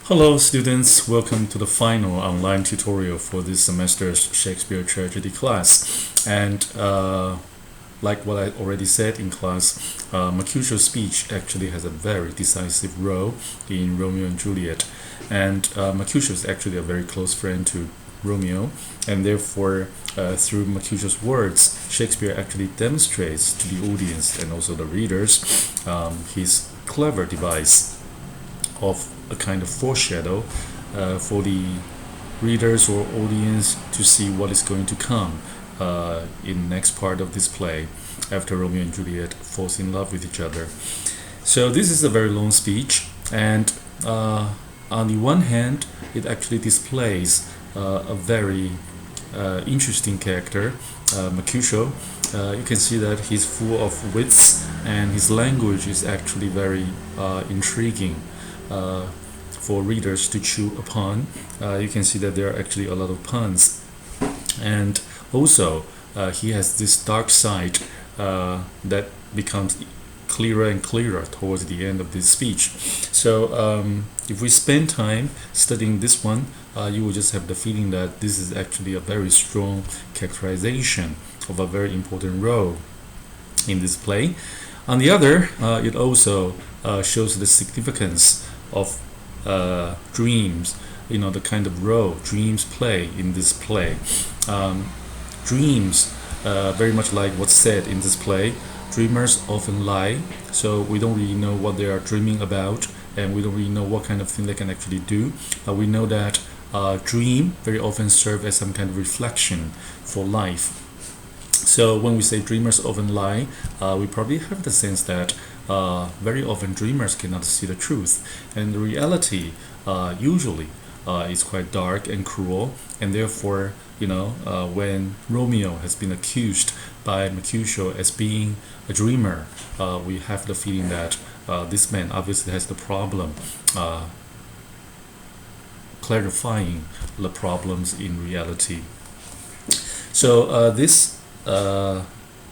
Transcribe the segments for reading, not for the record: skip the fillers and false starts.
Hello students, welcome to the final online tutorial for this semester's Shakespeare Tragedy class. And like what I already said in class, Mercutio's speech actually has a very decisive role in Romeo and Juliet. And Mercutio is actually a very close friend to Romeo, and therefore through Mercutio's words, Shakespeare actually demonstrates to the audience and also the readers his clever device of a kind of foreshadow for the readers or audience to see what is going to come in next part of this play after Romeo and Juliet falls in love with each other. So this is a very long speech, and on the one hand it actually displays a very interesting character, Mercutio. You can see that he's full of wits and his language is actually very intriguing for readers to chew upon. You can see that there are actually a lot of puns, and also he has this dark side that becomes clearer and clearer towards the end of this speech. So if we spend time studying this one, you will just have the feeling that this is actually a very strong characterization of a very important role in this play. On the other, it also shows the significance of dreams, the kind of role dreams play in this play. Dreams, very much like what's said in this play, dreamers often lie, so we don't really know what they are dreaming about, and we don't really know what kind of thing they can actually do. But we know that dream very often serve as some kind of reflection for life. So when we say dreamers often lie, we probably have the sense that very often dreamers cannot see the truth, and the reality usually is quite dark and cruel, and therefore when Romeo has been accused by Mercutio as being a dreamer, we have the feeling that this man obviously has the problem clarifying the problems in reality. So this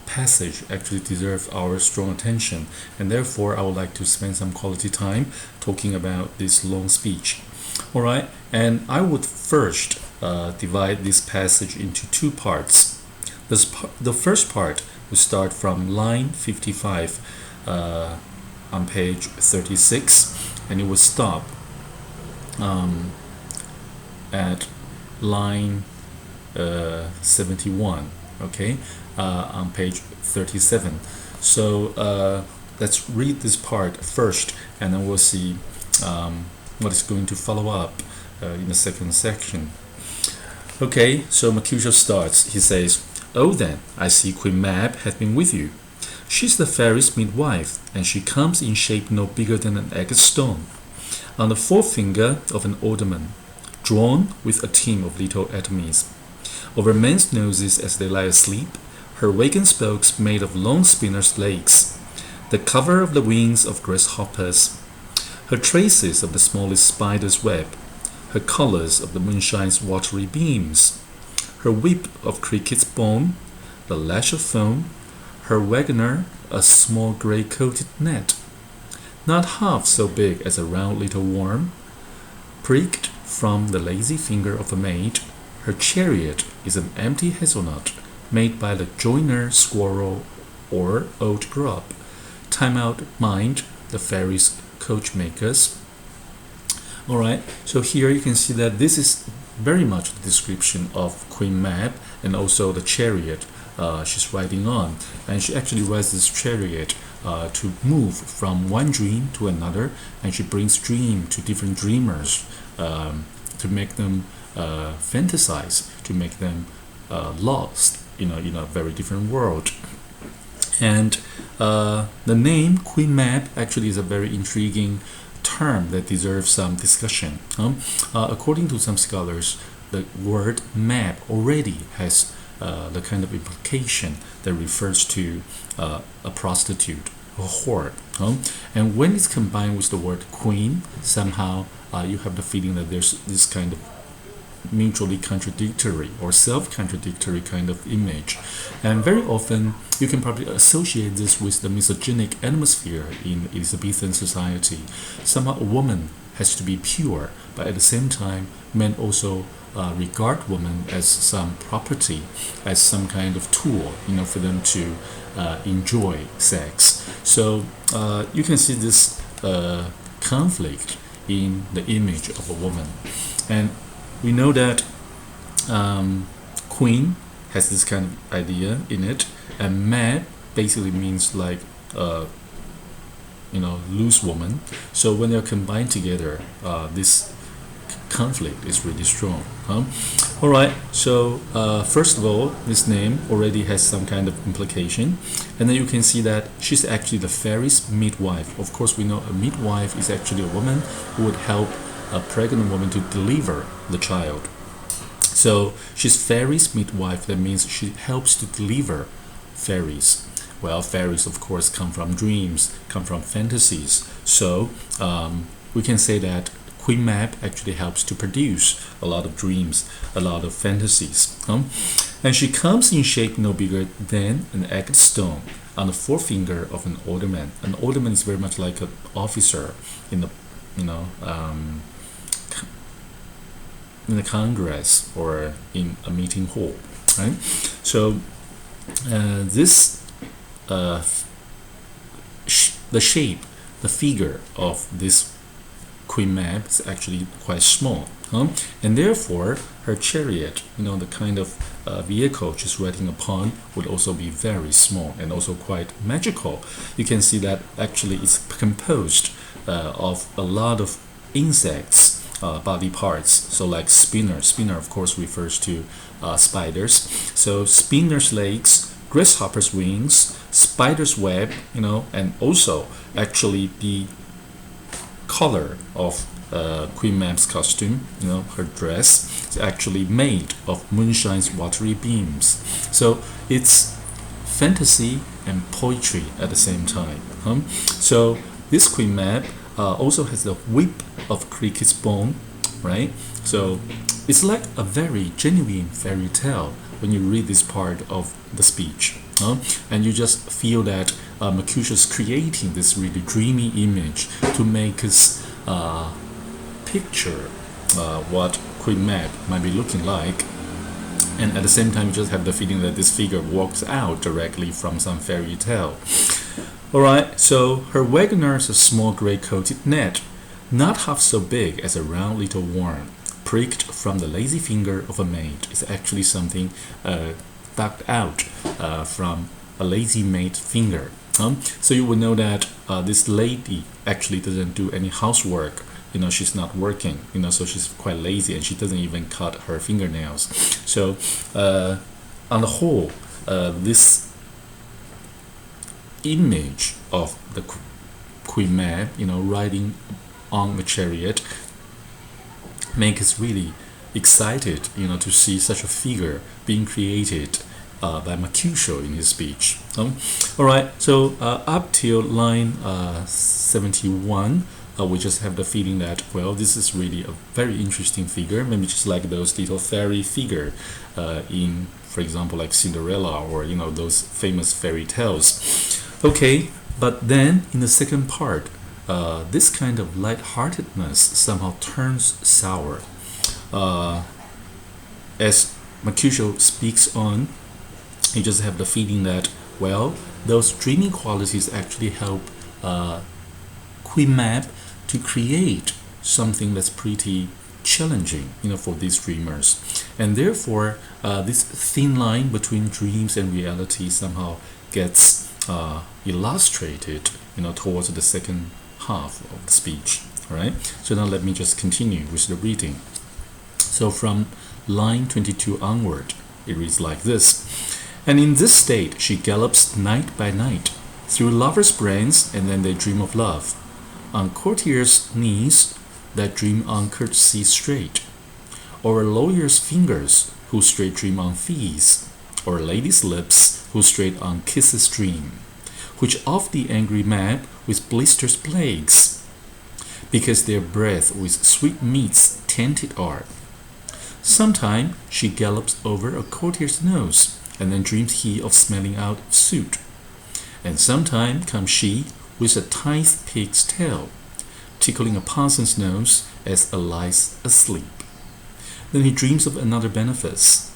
passage actually deserves our strong attention, and therefore I would like to spend some quality time talking about this long speech. Alright, and I would first divide this passage into two parts. The first part will start from line 55 on page 36, and it will stop at line 71, okay, on page 37. So let's read this part first, and then we'll see what is going to follow up in the second section. Okay, so Mercutio starts. He says, "Oh then, I see Queen Mab hath been with you. She's the fairest midwife, and she comes in shape no bigger than an agate stone, on the forefinger of an alderman, drawn with a team of little atomies. Over men's noses as they lie asleep, her wagon spokes made of long spinners' legs, the cover of the wings of grasshoppers, her traces of the smallest spider's web, her colors of the moonshine's watery beams, her whip of cricket's bone, the lash of foam, her wagoner a small grey-coated net, not half so big as a round little worm, pricked from the lazy finger of a maid. Her chariot is an empty hazelnut, made by the joiner squirrel or old grub. Time out, mind, the fairies coachmakers." Alright, so here you can see that this is very much the description of Queen Mab and also the chariot she's riding on. And she actually rides this chariot to move from one dream to another, and she brings dream to different dreamers to make them fantasize, to make them lost in a very different world. And the name Queen Mab actually is a very intriguing term that deserves some discussion. According to some scholars, the word mab already has the kind of implication that refers to a prostitute, a whore. And when it's combined with the word queen, somehow you have the feeling that there's this kind of mutually contradictory or self-contradictory kind of image. And very often you can probably associate this with the misogynic atmosphere in Elizabethan society. Somehow a woman has to be pure, but at the same time, men also regard women as some property, as some kind of tool, for them to enjoy sex. So you can see this conflict in the image of a woman. And we know that Queen has this kind of idea in it, and Mab basically means like loose woman. So when they're combined together, this conflict is really strong. All right, so first of all, this name already has some kind of implication, and then you can see that she's actually the fairy's midwife. Of course, we know a midwife is actually a woman who would help a pregnant woman to deliver the child. So she's fairy's midwife. That means she helps to deliver fairies. Well, fairies, of course, come from dreams, come from fantasies. So we can say that Queen Mab actually helps to produce a lot of dreams, a lot of fantasies. And she comes in shape no bigger than an agate stone on the forefinger of an alderman. An alderman is very much like an officer in the, in the Congress or in a meeting hall, right? So this the shape, the figure of this Queen Mab is actually quite small, and therefore her chariot, the kind of vehicle she's riding upon, would also be very small and also quite magical. You can see that actually it's composed of a lot of insects body parts. So like spinner of course refers to spiders. So spinner's legs, grasshopper's wings, spider's web, and also actually the color of Queen Mab's costume, her dress, is actually made of moonshine's watery beams. So it's fantasy and poetry at the same time. So this Queen Mab also has the whip of cricket's bone, right? So it's like a very genuine fairy tale when you read this part of the speech, and you just feel that Mercutio's creating this really dreamy image to make us picture what Queen Mab might be looking like, and at the same time you just have the feeling that this figure walks out directly from some fairy tale. Alright, so her wagoner is a small grey-coated net, not half so big as a round little worm, pricked from the lazy finger of a maid. It's actually something dug out from a lazy maid finger. So you will know that this lady actually doesn't do any housework. She's not working, so she's quite lazy, and she doesn't even cut her fingernails. So on the whole, this image of the Queen Mab, riding on a chariot, make us really excited, to see such a figure being created by Mercutio in his speech. Alright, so up till line 71, we just have the feeling that, well, this is really a very interesting figure, maybe just like those little fairy figure in, for example, like Cinderella or, those famous fairy tales. Okay, but then in the second part, this kind of lightheartedness somehow turns sour. As Mercutio speaks on, you just have the feeling that, well, those dreamy qualities actually help Queen Mab to create something that's pretty challenging, for these dreamers. And therefore, this thin line between dreams and reality somehow gets illustrated, towards the second half of the speech. All right. So now let me just continue with the reading. So from line 22 onward, it reads like this. And in this state she gallops night by night through lovers' brains, and then they dream of love. On courtiers' knees that dream on courtesy straight, or a lawyer's fingers who straight dream on fees, or a lady's lips who straight on kisses dream, which of the angry Mab with blisters plagues, because their breath with sweet meats tainted are. Sometime she gallops over a courtier's nose, and then dreams he of smelling out suit. And sometime comes she with a tithe pig's tail, tickling a parson's nose as a lies asleep. Then he dreams of another benefice.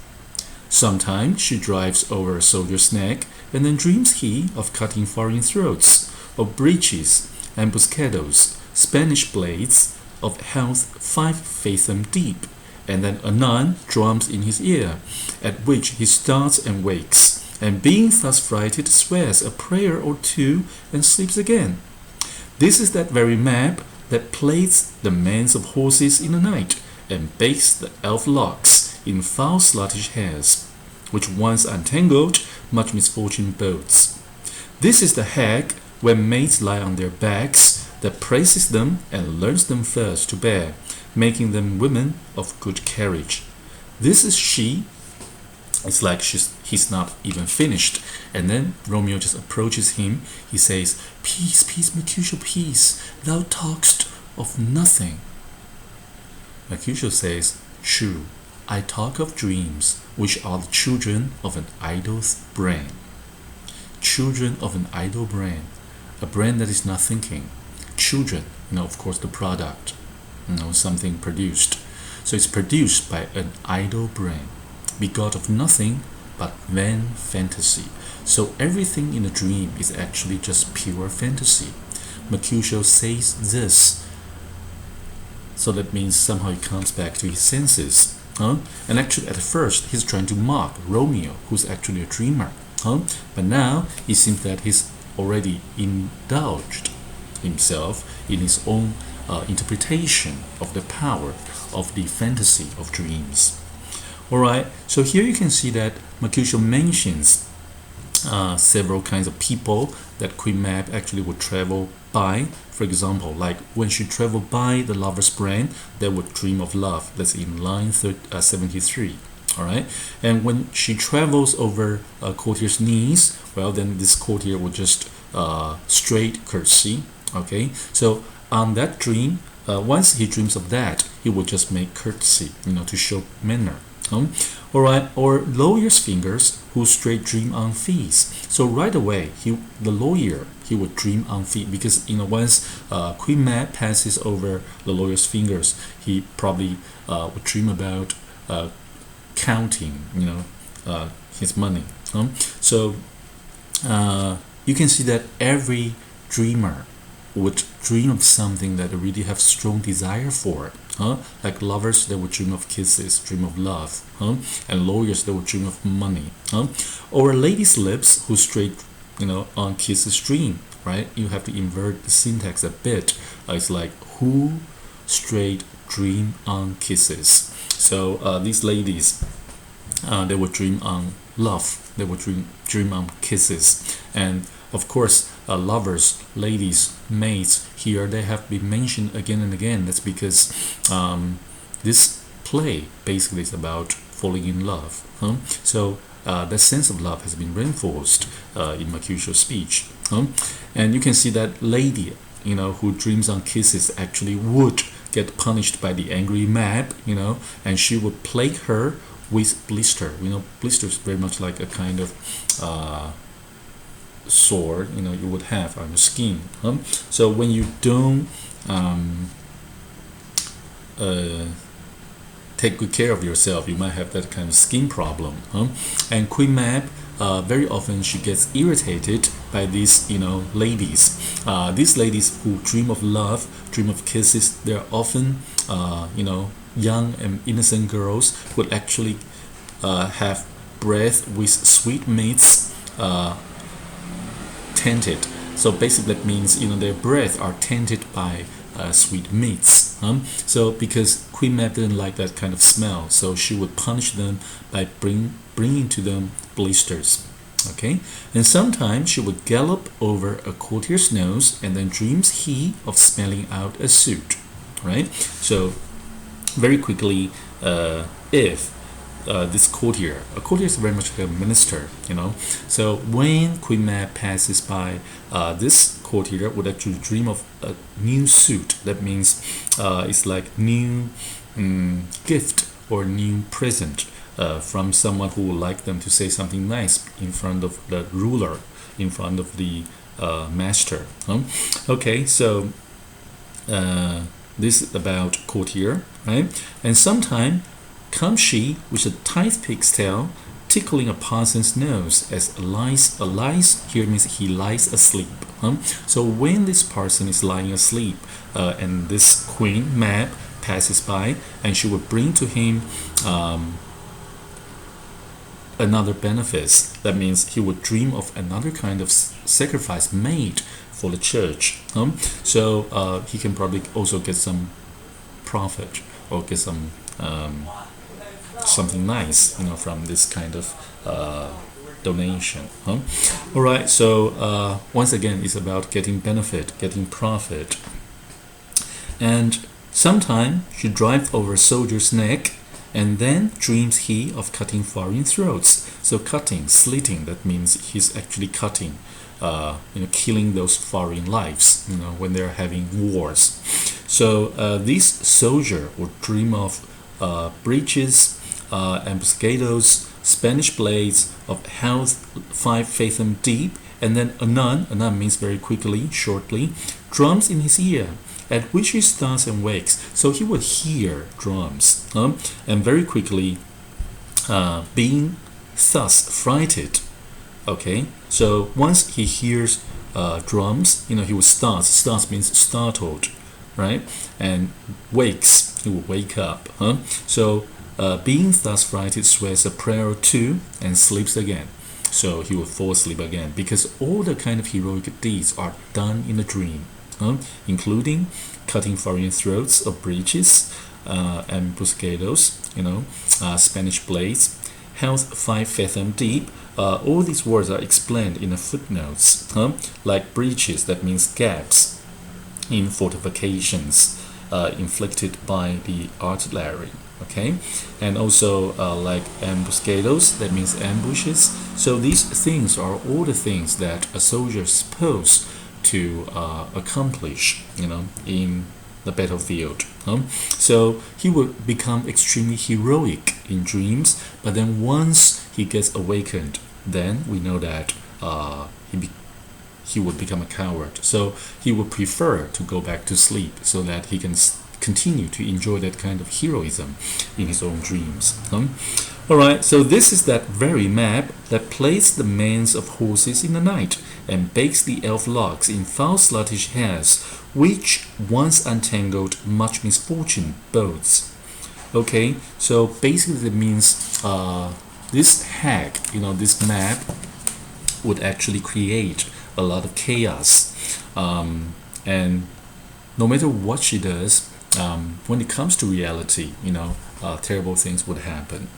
Sometimes she drives over a soldier's neck, and then dreams he of cutting foreign throats, of breaches, ambuscados, Spanish blades, of health 5 fathom deep, and then anon drums in his ear, at which he starts and wakes, and being thus frighted swears a prayer or two and sleeps again. This is that very Mab that plaits the manes of horses in the night, and bakes the elf locks in foul sluttish hairs, which once untangled much misfortune bodes. This is the hag, when maids lie on their backs, that praises them and learns them first to bear, making them women of good carriage. This is she. It's like he's not even finished, and then Romeo just approaches him. He says, "Peace, peace, Mercutio, peace. Thou talkst of nothing." Mercutio says, "True, I talk of dreams, which are the children of an idle brain." Children of an idle brain, a brain that is not thinking. Children, of course, the product, something produced. So it's produced by an idle brain, begot of nothing but vain fantasy. So everything in a dream is actually just pure fantasy. Mercutio says this. So that means somehow he comes back to his senses. And actually at first he's trying to mock Romeo, who's actually a dreamer. But now it seems that he's already indulged himself in his own interpretation of the power of the fantasy of dreams. Alright, so here you can see that Mercutio mentions several kinds of people that Queen Mab actually would travel by. For example, like when she traveled by the lover's brain, they would dream of love. That's in line 73. Alright, and when she travels over a courtier's knees, well, then this courtier would just straight curtsy. Okay, so on that dream, once he dreams of that, he would just make curtsy, to show manner. Alright, or lawyer's fingers who straight dream on fees. So right away, the lawyer would dream on feet, because once Queen Mab passes over the lawyer's fingers, he probably would dream about counting, his money. So you can see that every dreamer would dream of something that they really have strong desire for. Like lovers, they would dream of kisses, dream of love. And lawyers, they would dream of money. Or a lady's lips who straight, on kisses dream. Right? You have to invert the syntax a bit. It's like who straight dream on kisses. So these ladies, they would dream on love. They would dream on kisses. And of course, lovers, ladies, maids, here they have been mentioned again and again. That's because this play basically is about falling in love. So the sense of love has been reinforced in Mercutio's speech. And you can see that lady, who dreams on kisses actually would get punished by the angry Mab, and she would plague her with blister. Blister is very much like a kind of sword, you would have on your skin. So when you don't take good care of yourself, you might have that kind of skin problem. And Queen Mab, very often she gets irritated by these ladies. These ladies who dream of love, dream of kisses, they're often young and innocent girls who would actually have breath with sweetmeats tainted. So basically that means their breath are tainted by sweet meats. So because Queen Mab didn't like that kind of smell, so she would punish them by bringing to them blisters. Okay, and sometimes she would gallop over a courtier's nose, and then dreams he of smelling out a suit. Right. So very quickly, if this courtier, a courtier is very much like a minister, so when Queen Mab passes by, this courtier would actually dream of a new suit. That means it's like new gift or new present from someone who would like them to say something nice in front of the ruler, in front of the master. Okay, so this is about courtier, right? And sometime comes she with a toothpick's tail, tickling a parson's nose as lies here means he lies asleep. So when this parson is lying asleep, and this Queen Mab passes by, and she would bring to him another benefits. That means he would dream of another kind of sacrifice made for the church. So he can probably also get some profit or get some something nice, from this kind of donation. All right. So once again, it's about getting benefit, getting profit, and sometime she drives over a soldier's neck. And then dreams he of cutting foreign throats. So cutting, slitting, that means he's actually cutting, killing those foreign lives, when they're having wars. So this soldier would dream of breaches, ambuscados, Spanish blades, of health 5 fathom deep, and then anon means very quickly, shortly, drums in his ear, at which he starts and wakes. So he would hear drums, and very quickly, being thus frightened. Okay, so once he hears drums, he would start. Starts means startled, right? And wakes, he would wake up. So being thus frightened, swears a prayer or two and sleeps again. So he would fall asleep again, because all the kind of heroic deeds are done in a dream. Including cutting foreign throats of breaches, ambuscados, Spanish blades, health 5 fathom deep. All these words are explained in the footnotes. Like breaches, that means gaps in fortifications inflicted by the artillery. Okay, and also like ambuscados, that means ambushes. So these things are all the things that a soldier is supposed to accomplish, in the battlefield. So he would become extremely heroic in dreams, but then once he gets awakened, then we know that he would become a coward. So he would prefer to go back to sleep so that he can continue to enjoy that kind of heroism in his own dreams. Alright, so this is that very map that plays the manes of horses in the night and bakes the elf locks in foul sluttish hairs, which once untangled much misfortune bodes. Okay, so basically it means this hag, this map would actually create a lot of chaos, and no matter what she does, when it comes to reality, terrible things would happen.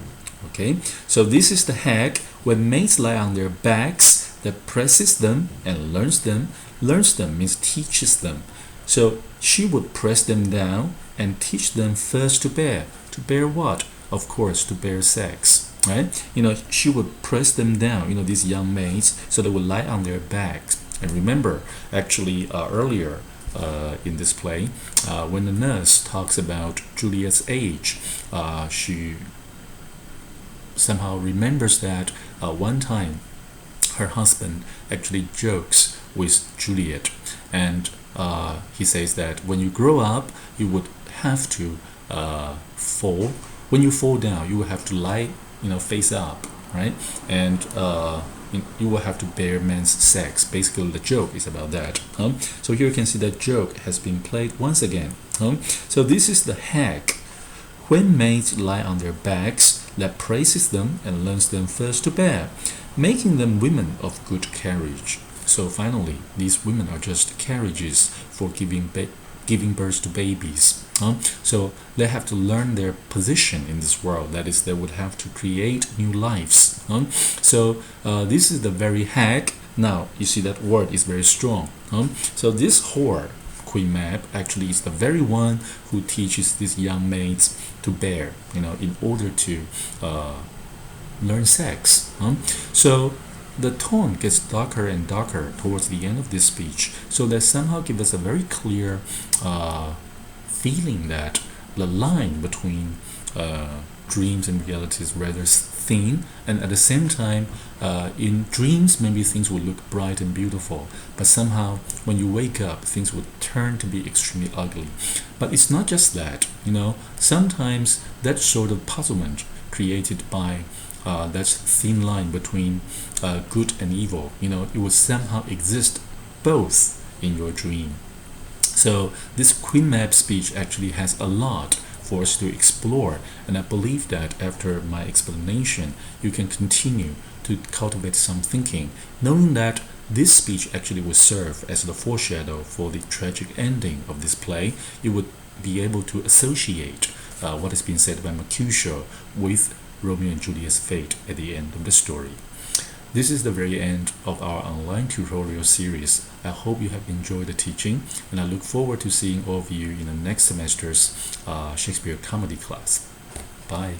Okay, so this is the hag when maids lie on their backs that presses them and learns them. Learns them means teaches them. So she would press them down and teach them first to bear. To bear what? Of course, to bear sex, right? She would press them down, these young maids, so they would lie on their backs. And remember, actually, earlier in this play, when the nurse talks about Juliet's age, she somehow remembers that one time her husband actually jokes with Juliet, and he says that when you grow up, you would have to fall. When you fall down, you will have to lie, face up, right? And you will have to bear men's sex. Basically, the joke is about that. So here you can see that joke has been played once again. So this is the hag. When maids lie on their backs, that praises them and learns them first to bear, making them women of good carriage. So finally, these women are just carriages for giving birth to babies. So they have to learn their position in this world. That is, they would have to create new lives. So this is the very hag. Now you see that word is very strong. So this whore, Queen Mab, actually is the very one who teaches these young maids to bear, in order to learn sex. So the tone gets darker and darker towards the end of this speech, so that somehow gives us a very clear feeling that the line between dreams and reality is rather thin, and at the same time, in dreams, maybe things will look bright and beautiful, but somehow when you wake up, things will turn to be extremely ugly. But it's not just that, sometimes that sort of puzzlement created by that thin line between good and evil, it will somehow exist both in your dream. So this Queen Mab speech actually has a lot for us to explore, and I believe that after my explanation, you can continue to cultivate some thinking, knowing that this speech actually will serve as the foreshadow for the tragic ending of this play. You would be able to associate what has been said by Mercutio with Romeo and Juliet's fate at the end of the story. This is the very end of our online tutorial series. I hope you have enjoyed the teaching, and I look forward to seeing all of you in the next semester's Shakespeare comedy class. Bye.